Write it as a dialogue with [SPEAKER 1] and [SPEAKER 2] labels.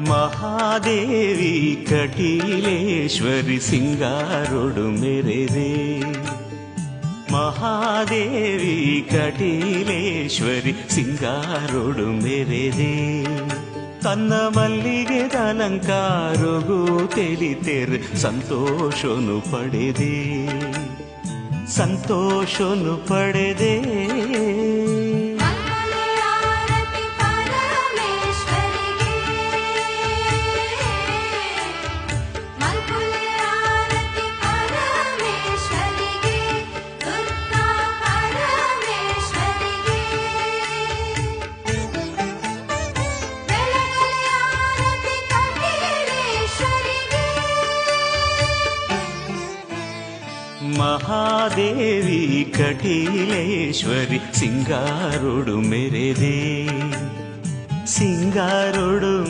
[SPEAKER 1] ಮಹಾದೇವಿ ಕಟೀಲೇಶ್ವರಿ ಸಿಂಗಾರೊಡು ಮೆರೆದೆ. ಮಹಾದೇವಿ ಕಟೀಲೇಶ್ವರಿ ಸಿಂಗಾರೊಡು ಮೆರೆದೆ. ತನ್ನ ಮಲ್ಲಿಗೆದ ಅಲಂಕಾರಗೂ ತೆಲಿತೆರ್ ಸಂತೋಷನು ಪಡೆದೆ. ಸಂತೋಷನು ಪಡೆದೆ. ಮಹಾದೇವಿ ಕಟೀಲೇಶ್ವರಿ ಸಿಂಗಾರೊಡು ಮೆರೆದೆ. ಸಿಂಗಾರೊಡು